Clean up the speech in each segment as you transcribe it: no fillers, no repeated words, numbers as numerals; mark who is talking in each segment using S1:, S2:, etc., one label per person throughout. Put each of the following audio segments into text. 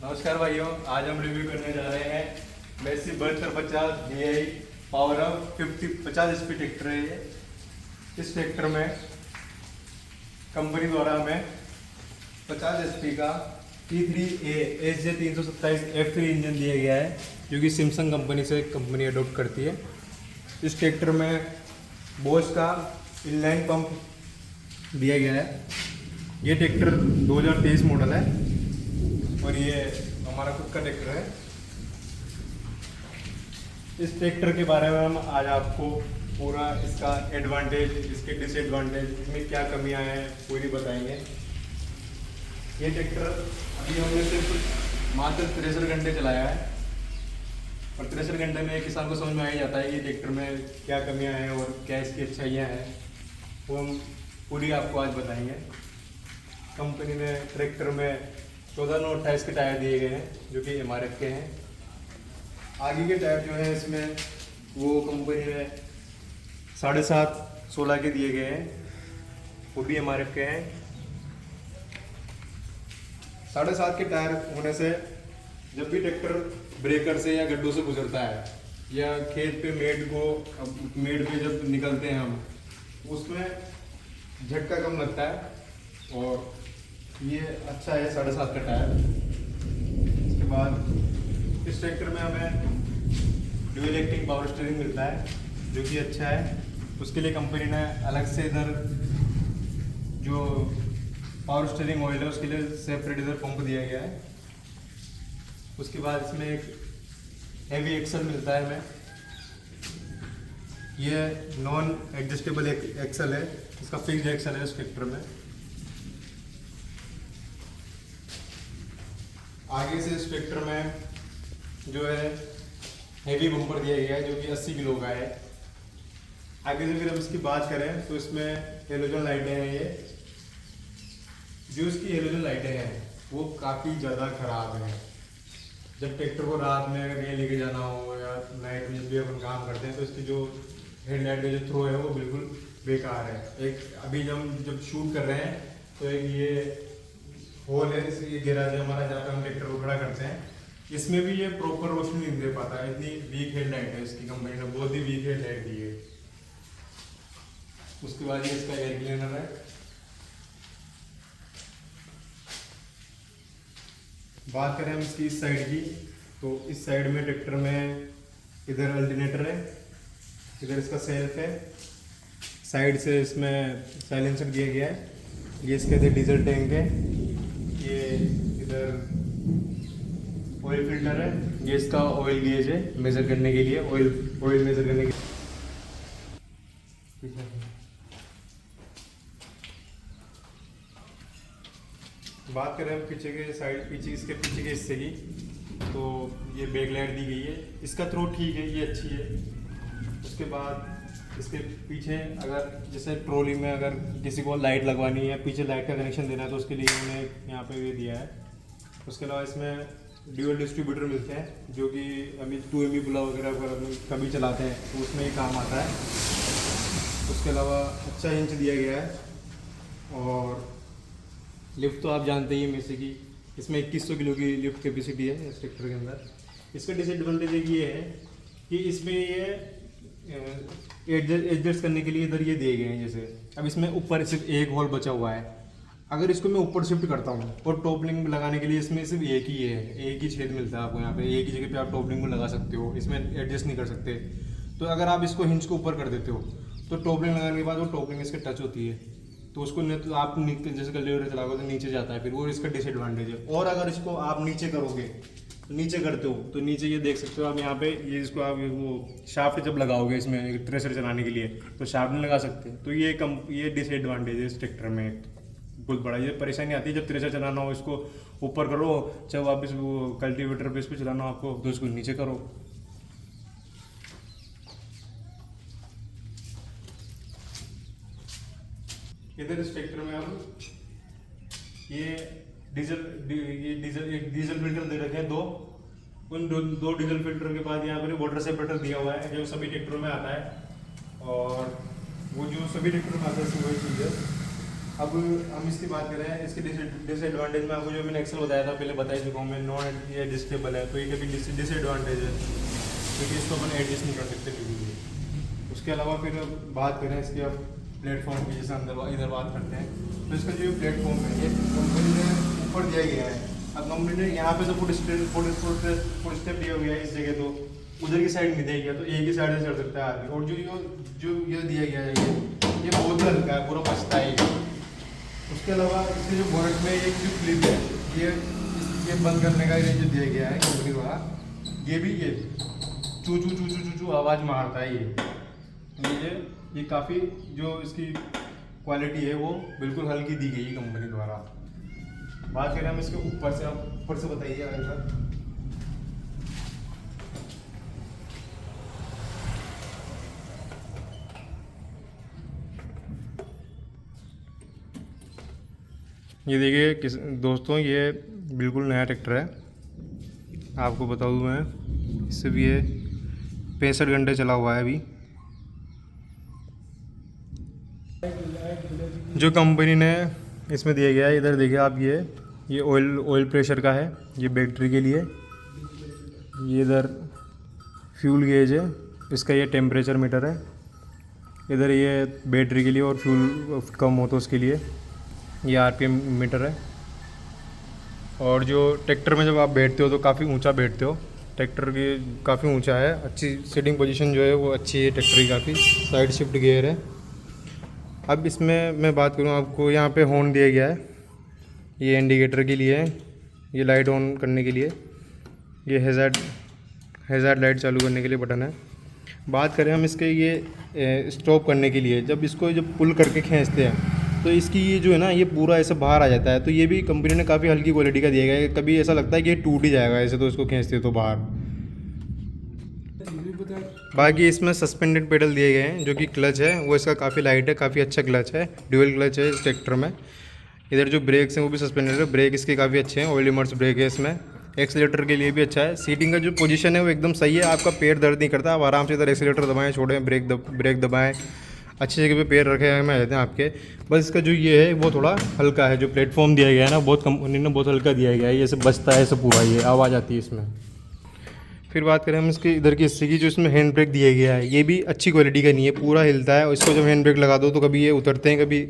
S1: नमस्कार भाइयों, आज हम रिव्यू करने जा रहे हैं Massey 7250 DI power up 50 speed tractor है ये। इस ट्रैक्टर में कंपनी द्वारा हमें 50 HP का T3A SJ 327 F3 इंजन दिया गया है, जो कि सैमसंग कंपनी से कंपनी अडोप्ट करती है। इस ट्रैक्टर में बोस का इनलाइन पंप दिया गया है। ये ट्रैक्टर 2023 मॉडल है और ये हमारा खुद का ट्रैक्टर है। इस ट्रैक्टर के बारे में हम आज आपको पूरा इसका एडवांटेज, इसके डिसएडवांटेज, इसमें क्या कमियां हैं पूरी बताएंगे। ये ट्रैक्टर अभी हमने सिर्फ मात्र 63 घंटे चलाया है और 63 घंटे में किसान को समझ में आ ही जाता है कि ट्रैक्टर में क्या कमियां हैं और क्या इसकी अच्छाइयाँ हैं, वो हम पूरी आपको आज बताएंगे। कंपनी ने ट्रैक्टर में 14/28 के टायर दिए गए हैं, जो कि MRF के हैं। आगे के टायर जो है इसमें वो कंपनी ने 7.5/16 के दिए गए हैं, वो भी MRF के हैं। 7.5 के टायर होने से जब भी ट्रैक्टर ब्रेकर से या गड्ढों से गुजरता है या खेत पे मेड पे जब निकलते हैं हम, उसमें झटका कम लगता है और ये अच्छा है 7.5 का टायर। इसके बाद इस ट्रैक्टर में हमें ड्यूल एक्टिंग पावर स्टीयरिंग मिलता है, जो कि अच्छा है। उसके लिए कंपनी ने अलग से इधर जो पावर स्टीयरिंग ऑयल है उसके लिए सेपरेट इधर पंप दिया गया है। उसके बाद इसमें एक हेवी एक्सल मिलता है हमें। ये नॉन एडजस्टेबल एक्सल है, इसका फिक्स्ड एक्सल है इस ट्रैक्टर में। आगे से इस ट्रैक्टर में जो है हेवी बम्पर दिया गया है, जो कि 80 किलो का है। आगे से फिर हम इसकी बात करें तो इसमें हेलोजन लाइटें हैं। ये जो इसकी हेलोजन लाइटें हैं वो काफ़ी ज़्यादा ख़राब हैं। जब ट्रैक्टर को रात में अगर कहीं लेके जाना हो या नाइट में जब भी अपन काम करते हैं तो इसकी जो हेडलाइट का जो थ्रो है वो बिल्कुल बेकार है। एक अभी जब शूट कर रहे हैं तो एक ये होल है, ये गैराज है हमारा जहाँ पे हम ट्रैक्टर को खड़ा करते हैं, इसमें भी ये प्रॉपर रोशनी नहीं दे पाता है। इतनी वीक हेडलाइट है इसकी, कंपनी ने बहुत ही वीक हेडलाइट दी है। उसके बाद ये इसका एयर क्लीनर है। बात करें हम इसकी इस साइड की, तो इस साइड में ट्रैक्टर में इधर अल्टरनेटर है, इधर इसका सेल्फ है, साइड से इसमें साइलेंसर दिया गया है। ये इसके इधर डीजल टैंक है, ये इधर ऑयल फिल्टर है, ये इसका ऑयल गेज है मेजर करने के लिए, ऑयल मेजर करने के लिए। बात करें हम पीछे इसके पीछे के हिस्से की, तो ये बैक लाइट दी गई है। इसका थ्रो ठीक है, ये अच्छी है। उसके बाद इसके पीछे अगर जैसे ट्रॉली में अगर किसी को लाइट लगवानी है, पीछे लाइट का कनेक्शन देना है, तो उसके लिए उन्होंने यहाँ पे ये दिया है। उसके अलावा इसमें ड्यूअल डिस्ट्रीब्यूटर मिलते हैं, जो कि अभी 2 MB पुलाव वगैरह अगर हम कभी चलाते हैं तो उसमें ये काम आता है। उसके अलावा अच्छा इंच दिया गया है और लिफ्ट तो आप जानते ही में से कि इसमें 2100 किलो की लिफ्ट कैपेसिटी है इस ट्रैक्टर के अंदर। इसका डिसएडवांटेज एक ये है कि इसमें ये एडजस्ट करने के लिए इधर ये दिए गए हैं। जैसे अब इसमें ऊपर सिर्फ एक होल बचा हुआ है, अगर इसको मैं ऊपर शिफ्ट करता हूँ और टॉपलिंग लगाने के लिए इसमें सिर्फ एक ही है, एक ही छेद मिलता है आपको यहाँ पे, एक ही जगह पे आप टॉपलिंग को लगा सकते हो, इसमें एडजस्ट नहीं कर सकते। तो अगर आप इसको हिंज को ऊपर कर देते हो तो टॉपलिंग लगाने के बाद वो टॉपलिंग इसके टच होती है, तो उसको तो आप जैसे गले वगैरह चलाओगे तो नीचे जाता है, फिर वो इसका डिसएडवांटेज है। और अगर इसको आप नीचे करोगे, नीचे करते हो तो नीचे ये देख सकते हो आप यहाँ पे, ये इसको आप वो शाफ्ट जब लगाओगे इसमें थ्रेशर चलाने के लिए तो शाफ्ट नहीं लगा सकते। तो ये डिसएडवांटेज है इस ट्रैक्टर में बहुत बड़ा। ये परेशानी आती है जब थ्रेशर चलाना हो, इसको ऊपर करो, चाहे वापस वो कल्टीवेटर पे इस पर चलाना हो आपको, तो इसको नीचे करो। इधर इस ट्रैक्टर में हम एक डीजल फिल्टर दे रखे हैं दो। उन दो डीजल फिल्टर के बाद यहाँ पर वाटर सेपरेटर दिया हुआ है, जो सभी ट्रैक्टरों में आता है। और वो जो सभी ट्रैक्टर में आता है वही चीज़ है। अब हम इसकी बात करें, इसके डिसएडवांटेज में आपको जो मैंने एक्सेल बताया था पहले बता ही चुका हूँ मैं, नॉन एडजस्टेबल है, तो ये कभी डिसएडवांटेज है क्योंकि इसको अपन एडजस्ट नहीं कर सकते कभी भी। उसके अलावा फिर बात करें इसके अब प्लेटफॉर्म की, जैसे अंदर इधर बात करते हैं, तो इसका जो प्लेटफॉर्म है ये कंपनी ने ऊपर दिया गया है। अब कंपनी ने यहाँ पे तो फुट स्टेप दिया गया है इस जगह, तो उधर की साइड नहीं दिया गया, तो एक ही साइड से चढ़ सकता है आदमी। और जो ये दिया गया है ये बहुत ही हल्का है, पूरा बचता है। उसके अलावा इसके जो बोनट में एक जो क्लिप है, ये बंद करने का ये जो दिया गया है कंपनी द्वारा, ये भी ये चू चू चू चू चू चू आवाज़ मारता है। ये काफ़ी जो इसकी क्वालिटी है वो बिल्कुल हल्की दी गई है कंपनी द्वारा। बात करें हम इसके ऊपर से, आप ऊपर से बताइए अगर ये देखिए किस दोस्तों, ये बिल्कुल नया ट्रैक्टर है, आपको बता दूँ मैं, इससे भी ये 65 घंटे चला हुआ है अभी। जो कंपनी ने इसमें दिया गया है, इधर देखिए आप, ये ऑयल प्रेशर का है, ये बैटरी के लिए, ये इधर फ्यूल गेज है, इसका ये टेम्परेचर मीटर है, इधर ये बैटरी के लिए और फ्यूल कम हो तो उसके लिए ये आरपीएम मीटर है। और जो ट्रैक्टर में जब आप बैठते हो तो काफ़ी ऊंचा बैठते हो, ट्रैक्टर की काफ़ी ऊंचा है, अच्छी सीटिंग पोजीशन जो है वो अच्छी है ट्रैक्टर की काफ़ी। साइड शिफ्ट गियर है। अब इसमें मैं बात करूँ, आपको यहाँ पे हॉर्न दिया गया है, ये इंडिकेटर के लिए है, ये लाइट ऑन करने के लिए, ये हैज़ार्ड लाइट चालू करने के लिए बटन है। बात करें हम इसके ये स्टॉप करने के लिए, जब इसको जब पुल करके खींचते हैं तो इसकी ये जो है ना, ये पूरा ऐसे बाहर आ जाता है, तो ये भी कंपनी ने काफ़ी हल्की क्वालिटी का दिया गया है। कभी ऐसा लगता है कि ये टूट ही जाएगा ऐसे, तो इसको खींचते तो बाहर। बाकी इसमें सस्पेंडेड पेडल दिए गए हैं, जो कि क्लच है वो इसका काफ़ी लाइट है, काफ़ी अच्छा क्लच है, ड्यूअल क्लच है इस ट्रैक्टर में। इधर जो ब्रेक्स हैं वो भी सस्पेंडेड है, ब्रेक इसके काफ़ी अच्छे हैं, ऑयल इमर्स ब्रेक है इसमें। एक्सीलेटर के लिए भी अच्छा है, सीटिंग का जो पोजीशन है वो एकदम सही है, आपका पैर दर्द नहीं करता, आप आराम से इधर एक्सीलेटर दबाएं, छोड़ें, ब्रेक दबाएं, अच्छी जगह पे पैर रखे हुए रहते हैं आपके। बस इसका जो ये है वो थोड़ा हल्का है, जो प्लेटफॉर्म दिया गया है ना, बहुत कंपनी ने बहुत हल्का दिया गया है, ये सब बचता है ऐसे पूरा, ये आवाज़ आती है इसमें। फिर बात करें हम इसके इधर की हिस्से की, जो इसमें हैंड ब्रेक दिया गया है, ये भी अच्छी क्वालिटी का नहीं है, पूरा हिलता है, और इसको जब हैंड ब्रेक लगा दो तो कभी ये उतरते हैं, कभी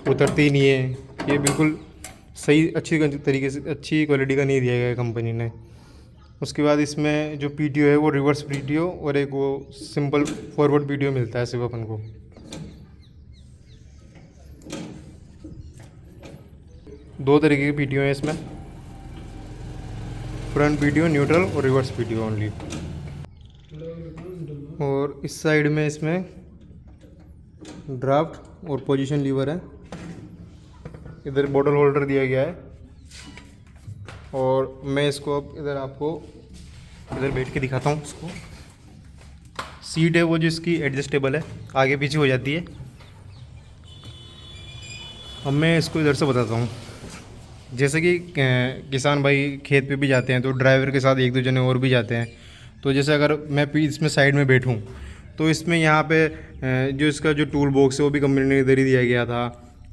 S1: उतरते ही नहीं है, ये बिल्कुल सही अच्छी तरीके से अच्छी क्वालिटी का नहीं दिया गया है कंपनी ने। उसके बाद इसमें जो पीटीओ है वो रिवर्स पीटीओ और एक वो सिंपल फॉरवर्ड पीटीओ मिलता है सिर्फ अपन को। दो तरीके की पीटीओ है इसमें, फ्रंट पीटीओ, न्यूट्रल और रिवर्स पीटीओ ओनली। और इस साइड में इसमें ड्राफ्ट और पोजीशन लीवर है, इधर बॉटल होल्डर दिया गया है। और मैं इसको अब इधर आपको इधर बैठ के दिखाता हूँ इसको। सीट है वो जो इसकी एडजस्टेबल है, आगे पीछे हो जाती है। अब मैं इसको इधर से बताता हूँ, जैसे कि किसान भाई खेत पे भी जाते हैं तो ड्राइवर के साथ एक दो जने और भी जाते हैं, तो जैसे अगर मैं इसमें साइड में बैठूं तो इसमें यहाँ पे जो इसका जो टूल बॉक्स है वो भी कंपनी ने इधर ही दिया गया था,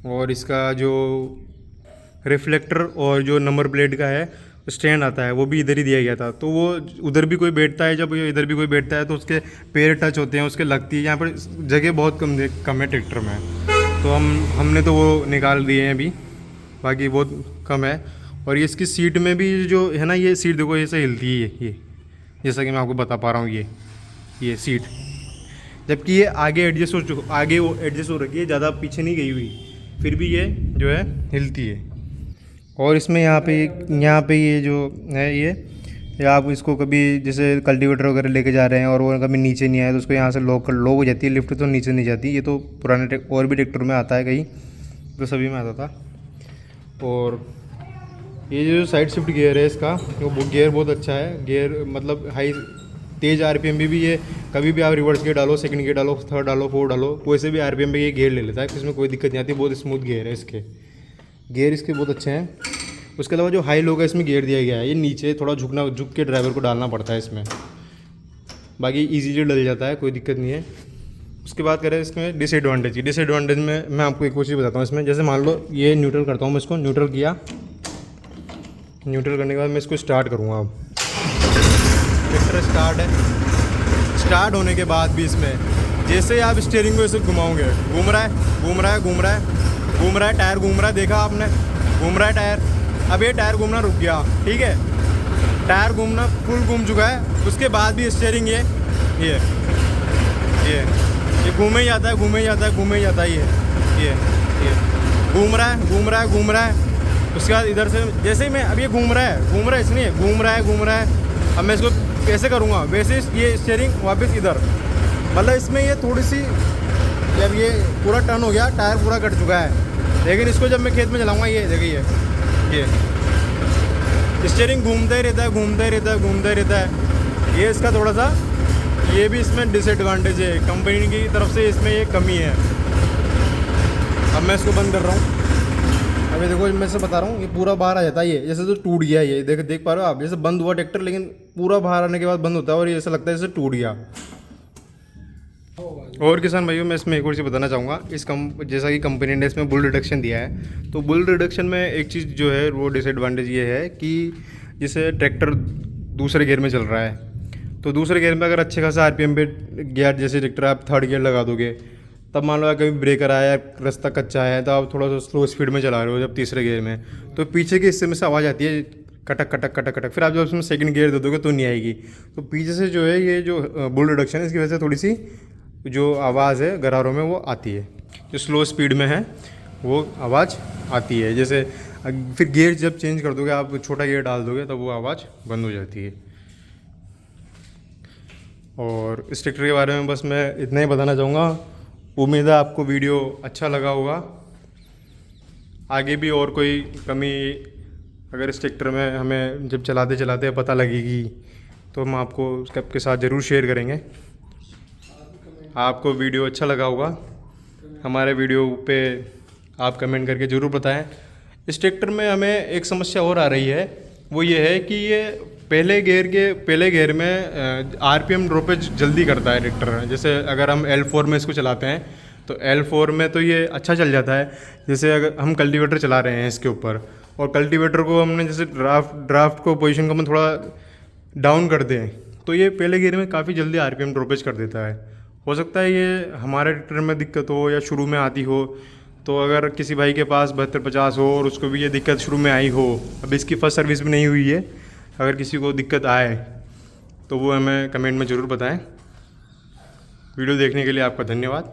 S1: और इसका जो रिफ्लेक्टर और जो नंबर प्लेट का है स्टैंड आता है वो भी इधर ही दिया गया था। तो वो उधर भी कोई बैठता है, जब इधर भी कोई बैठता है तो उसके पैर टच होते हैं, उसके लगती है। यहाँ पर जगह बहुत कम है ट्रैक्टर में, तो हमने तो वो निकाल दिए हैं अभी, बाकी बहुत कम है। और ये इसकी सीट में भी जो है ना, ये सीट देखो ऐसे हिलती है, ये जैसा कि मैं आपको बता पा रहा हूँ, ये सीट, जबकि ये आगे एडजस्ट हो रखी है, ज़्यादा पीछे नहीं गई हुई, फिर भी ये जो है हिलती है। और इसमें यहाँ पे ये जो है ये आप इसको कभी जैसे कल्टीवेटर वगैरह लेके जा रहे हैं और वो कभी नीचे नहीं आया तो उसको यहाँ से लॉक हो जाती है, लिफ्ट तो नीचे नहीं जाती। ये तो पुराने और भी ट्रैक्टर में आता है, कहीं तो सभी में आता था। और ये जो साइड शिफ्ट गियर है इसका, वो गियर बहुत अच्छा है, गियर मतलब हाई तेज़ आरपीएम भी ये कभी भी आप रिवर्स गियर डालो, सेकंड गियर डालो, थर्ड डालो, फोर्थ डालो, वैसे भी आरपीएम पे ये गियर ले लेता है, इसमें कोई दिक्कत नहीं आती। बहुत स्मूथ गियर है इसके, गियर इसके बहुत अच्छे हैं। उसके अलावा जो हाई लो का इसमें गियर दिया गया है, ये नीचे थोड़ा झुक के ड्राइवर को डालना पड़ता है इसमें, बाकी ईजीली डल जाता है, कोई दिक्कत नहीं है। उसके बाद करें इसमें डिसएडवांटेज की। डिसएडवांटेज में मैं आपको एक और चीज़ बताता हूँ इसमें। जैसे मान लो ये न्यूट्रल करता हूँ मैं, इसको न्यूट्रल किया, न्यूट्रल करने के बाद मैं इसको स्टार्ट करूँगा। अब ट्रैक्टर स्टार्ट है, स्टार्ट होने के बाद भी इसमें जैसे आप स्टीयरिंग को ऐसे घुमाओगे, घूम रहा है घूम रहा है घूम रहा है घूम रहा है, टायर घूम रहा है, देखा आपने, घूम रहा है टायर। अब ये टायर घूमना रुक गया, ठीक है, टायर घूमना फुल घूम चुका है, उसके बाद भी स्टीयरिंग ये घूमे ही जाता है, घूमे ही जाता है, घूमे ही जाता है, ये घूम रहा है घूम रहा है घूम रहा है। उसके बाद इधर से जैसे ही मैं, अब ये घूम रहा है इसलिए घूम रहा है। अब मैं इसको कैसे करूँगा, वैसे ये स्टीयरिंग वापस इधर, मतलब इसमें ये थोड़ी सी, जब ये पूरा टर्न हो गया, टायर पूरा कट चुका है, लेकिन इसको जब मैं खेत में चलाऊँगा, ये देखिए ये स्टीयरिंग घूमता ही रहता है, घूमता ही रहता है, घूमता ही रहता है। ये इसका थोड़ा सा, ये भी इसमें डिसएडवांटेज है, कंपनी की तरफ से इसमें ये कमी है। अब मैं इसको बंद कर रहा हूँ। अभी देखो मैं से बता रहा हूँ, ये पूरा बाहर आ जाता है, ये जैसे तो टूट गया, ये देख पा रहे हो आप, जैसे बंद हुआ ट्रैक्टर, लेकिन पूरा बाहर आने के बाद बंद होता है और ये ऐसा लगता है जैसे टूट गया। और किसान भाइयों, मैं इसमें एक और चीज़ बताना चाहूँगा। जैसा कि कंपनी ने इसमें बुल रिडक्शन दिया है, तो बुल रिडक्शन में एक चीज़ जो है वो डिसएडवांटेज ये है कि जैसे ट्रैक्टर दूसरे गियर में चल रहा है, तो दूसरे गियर में अगर अच्छे खासा RPM पे गियर, जैसे ट्रैक्टर आप थर्ड गियर लगा दोगे, तब मान लो कभी ब्रेकर आया, रास्ता कच्चा है, तो आप थोड़ा सा स्लो स्पीड में चला रहे हो जब तीसरे गियर में, तो पीछे के हिस्से में से आवाज़ आती है, कटक कटक कटक कटक। फिर आप जब उसमें सेकंड गियर दे दोगे तो नहीं आएगी। तो पीछे से जो है ये जो बुल रिडक्शन है, इसकी वजह से थोड़ी सी जो आवाज़ है गरारों में वो आती है, जो स्लो स्पीड में है वो आवाज़ आती है। जैसे फिर गियर जब चेंज कर दोगे, आप छोटा गियर डाल दोगे, तब वो आवाज़ बंद हो जाती है। और इस ट्रैक्टर के बारे में बस मैं इतना ही बताना चाहूँगा। उम्मीद है आपको वीडियो अच्छा लगा होगा। आगे भी और कोई कमी अगर इस ट्रैक्टर में हमें जब चलाते चलाते पता लगेगी, तो हम आपको आपके साथ ज़रूर शेयर करेंगे। आपको वीडियो अच्छा लगा होगा, हमारे वीडियो पे आप कमेंट करके ज़रूर बताएं। इस ट्रैक्टर में हमें एक समस्या और आ रही है, वो ये है कि ये पहले गियर में RPM ड्रॉपेज जल्दी करता है ट्रैक्टर। जैसे अगर हम L4 में इसको चलाते हैं, तो L4 में तो ये अच्छा चल जाता है। जैसे अगर हम कल्टीवेटर चला रहे हैं इसके ऊपर, और कल्टीवेटर को हमने जैसे ड्राफ्ट को पोजीशन को हम थोड़ा डाउन कर दें, तो ये पहले गियर में काफ़ी जल्दी RPM ड्रॉपेज कर देता है। हो सकता है ये हमारे ट्रैक्टर में दिक्कत हो या शुरू में आती हो। तो अगर किसी भाई के पास 7250 हो और उसको भी ये दिक्कत शुरू में आई हो, अब इसकी फर्स्ट सर्विस भी नहीं हुई है, अगर किसी को दिक्कत आए तो वो हमें कमेंट में ज़रूर बताएं। वीडियो देखने के लिए आपका धन्यवाद।